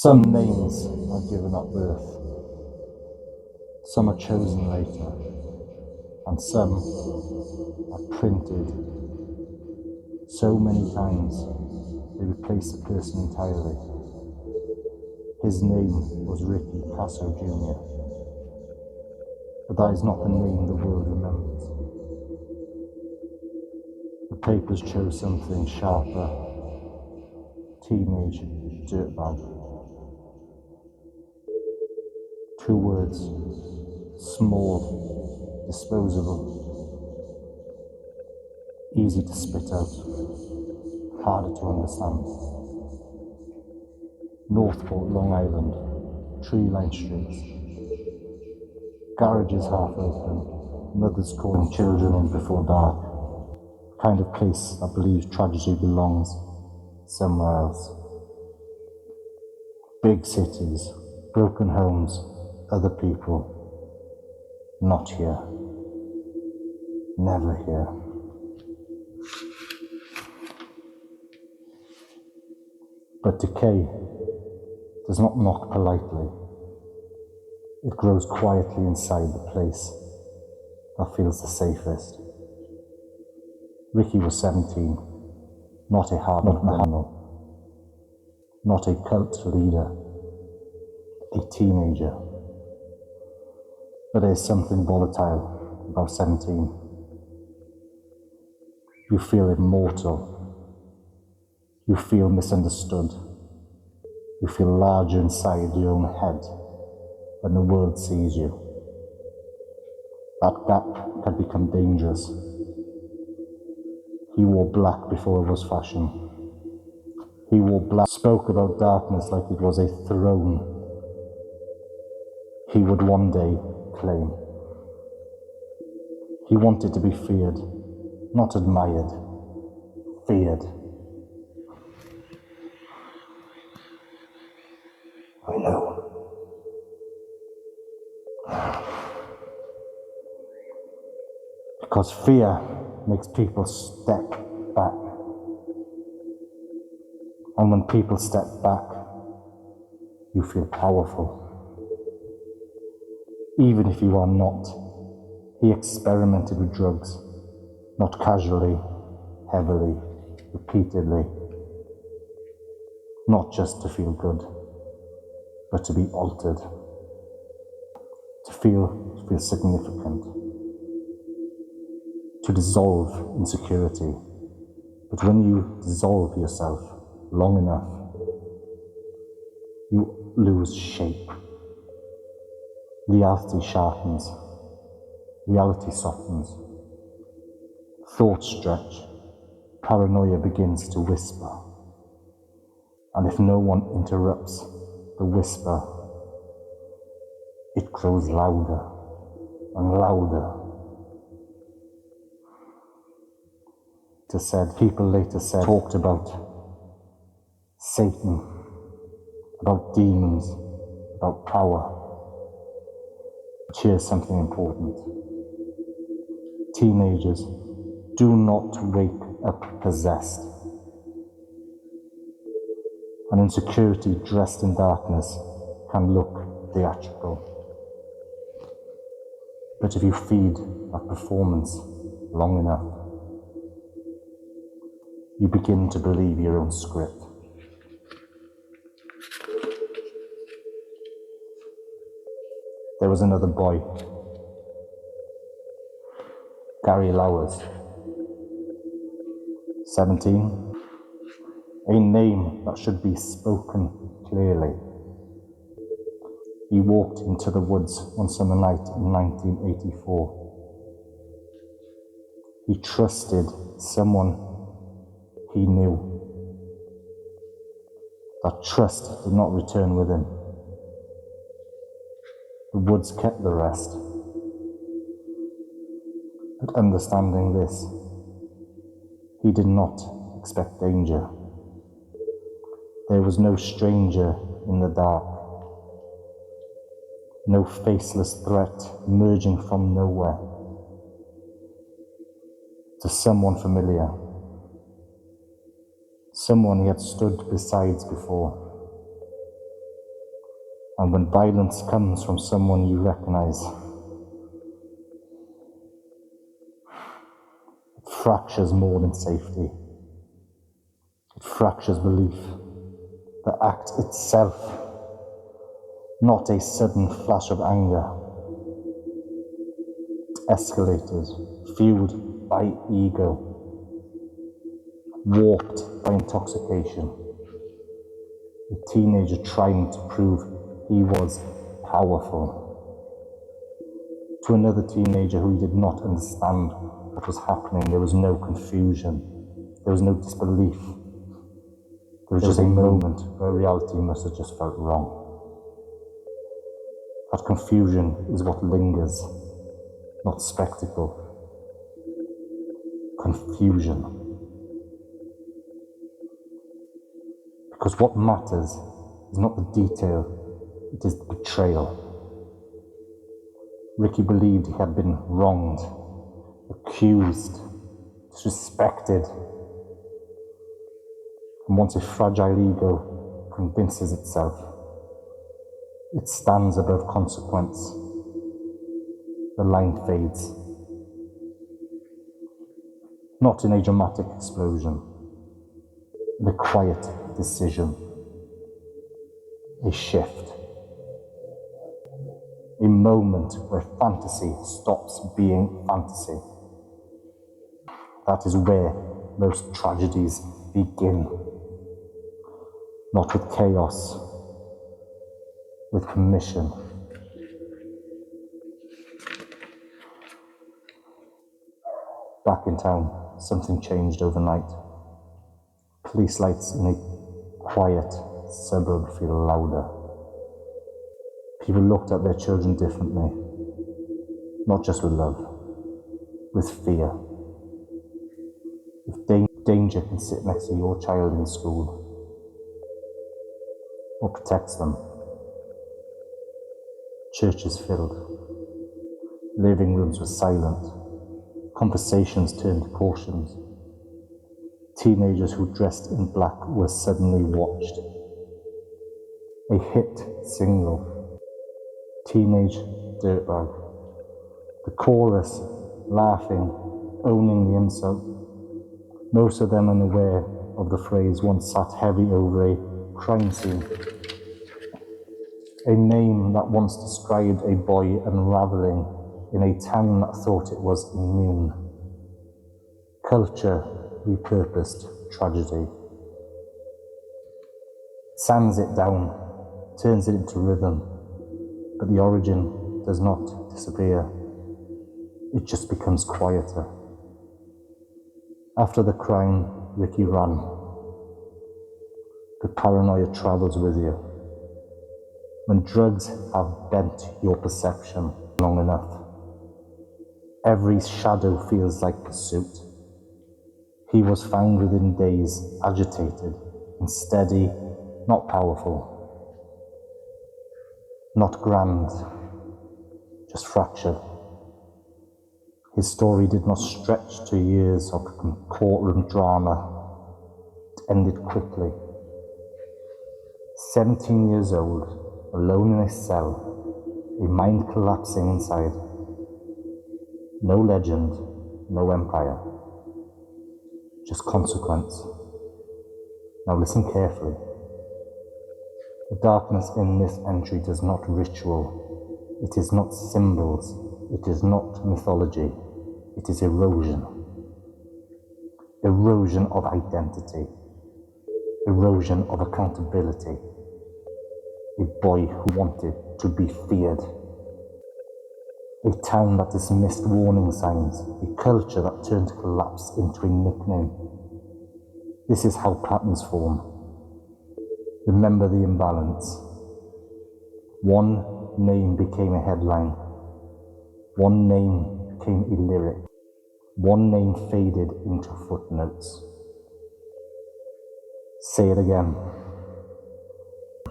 Some names are given at birth, some are chosen later, and some are printed so many times they replace the person entirely. His name was Ricky Casso Jr., but that is not the name the world remembers. The papers chose something sharper: teenage dirtbag. 2 words: small, disposable, easy to spit out, harder to understand. Northport, Long Island, tree-lined streets, garages half open, mothers calling children in before dark. Kind of place that believes tragedy belongs somewhere else. Big cities, broken homes, other people. Not here. Never here. But decay does not knock politely. It grows quietly inside the place that feels the safest. Ricky was 17, not a hardened criminal, not a cult leader, a teenager. But there's something volatile about 17. You feel immortal. You feel misunderstood. You feel larger inside your own head when the world sees you. That gap can become dangerous. He wore black before it was fashion. He wore black, spoke about darkness like it was a throne he would one day claim. He wanted to be feared, not admired. Feared. I know. Because fear makes people step back. And when people step back, you feel powerful. Even if you are not. He experimented with drugs, not casually, heavily, repeatedly. Not just to feel good, but to be altered. To feel significant. To dissolve insecurity. But when you dissolve yourself long enough, you lose shape. Reality sharpens. Reality softens. Thoughts stretch. Paranoia begins to whisper. And if no one interrupts the whisper, it grows louder and louder. People later talked about Satan, about demons, about power. But here's something important. Teenagers, do not wake up possessed. An insecurity dressed in darkness can look theatrical. But if you feed that performance long enough, you begin to believe your own script. There was another boy, Gary Lowers, 17, a name that should be spoken clearly. He walked into the woods one summer night in 1984. He trusted someone he knew. That trust did not return with him. The woods kept the rest. But understanding this, he did not expect danger. There was no stranger in the dark. No faceless threat emerging from nowhere. To someone familiar. Someone he had stood beside before. And when violence comes from someone you recognize, it fractures more than safety. It fractures belief. The act itself, not a sudden flash of anger, escalated, fueled by ego, warped by intoxication. A teenager trying to prove he was powerful to another teenager who did not understand what was happening. There was no confusion, there was no disbelief. There was just a moment where reality must have just felt wrong. That confusion is what lingers, not spectacle. Confusion. Because what matters is not the detail, it is the betrayal. Ricky believed he had been wronged, accused, disrespected. And once a fragile ego convinces itself, it stands above consequence, the line fades. Not in a dramatic explosion, in a quiet decision, a shift, a moment where fantasy stops being fantasy. That is where most tragedies begin. Not with chaos, with permission. Back in town, something changed overnight. Police lights in a quiet suburb feel louder. People looked at their children differently, not just with love, with fear. If danger can sit next to your child in school, what protects them? Churches filled, living rooms were silent, conversations turned to cautions. Teenagers who dressed in black were suddenly watched. A hit single, Teenage Dirtbag. The chorus, laughing, owning the insult. Most of them unaware of the phrase once sat heavy over a crime scene. A name that once described a boy unraveling in a town that thought it was immune. Culture repurposed tragedy. Sands it down, turns it into rhythm, but the origin does not disappear. It just becomes quieter. After the crime, Ricky ran. The paranoia travels with you. When drugs have bent your perception long enough, every shadow feels like pursuit. He was found within days, agitated, unsteady, not powerful, not grand, just fractured. His story did not stretch to years of courtroom drama. It ended quickly. 17 years old, alone in a cell, a mind collapsing inside. No legend, no empire, just consequence. Now listen carefully. The darkness in this entry does not ritual. It is not symbols. It is not mythology. It is erosion. Erosion of identity. Erosion of accountability. A boy who wanted to be feared. A town that dismissed warning signs. A culture that turned collapse into a nickname. This is how patterns form. Remember the imbalance. One name became a headline. One name became a lyric. One name faded into footnotes. Say it again.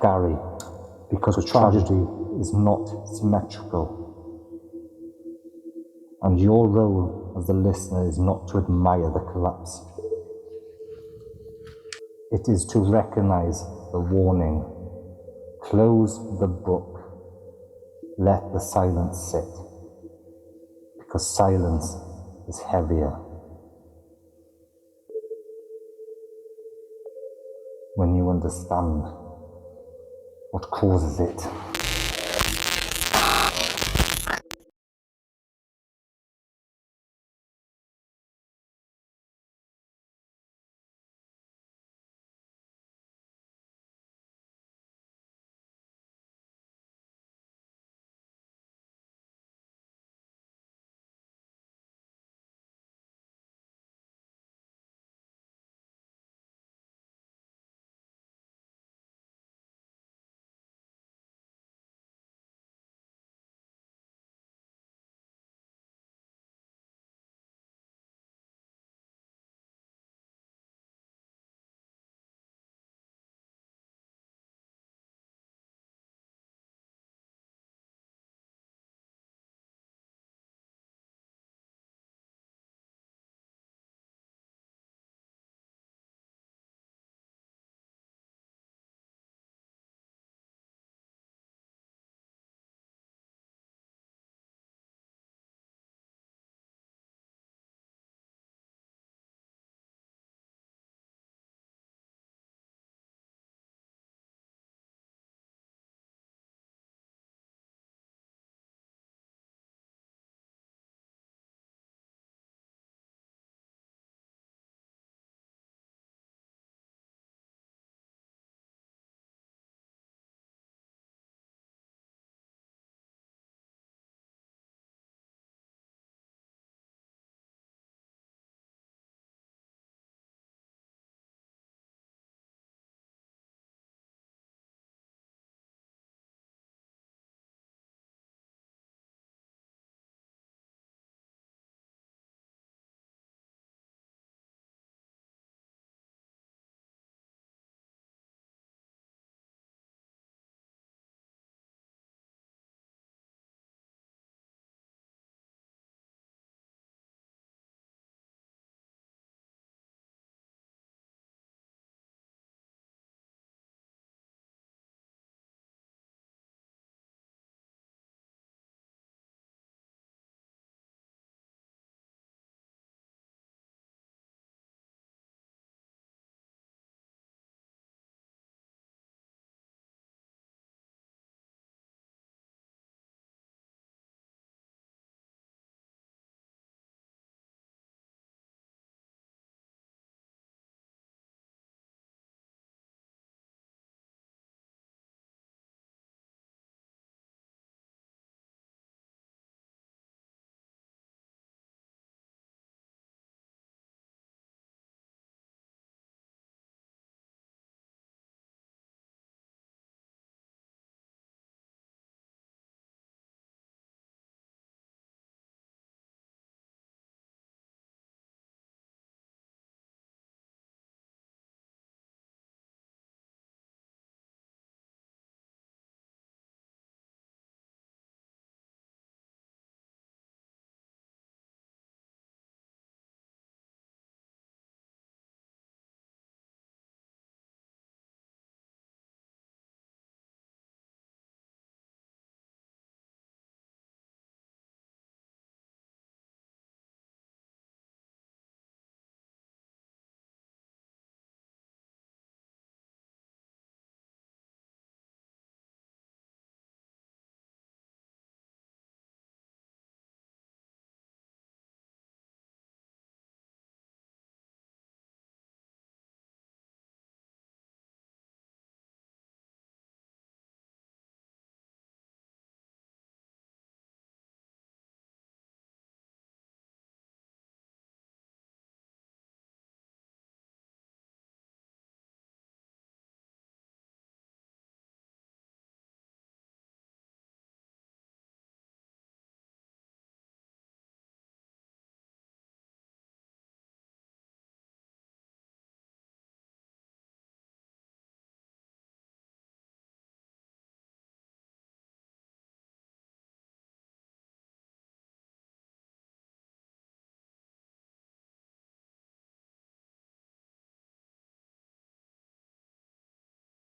Gary, because tragedy is not symmetrical. And your role as the listener is not to admire the collapse. It is to recognize the warning, Close the book. Let the silence sit, because silence is heavier when you understand what causes it.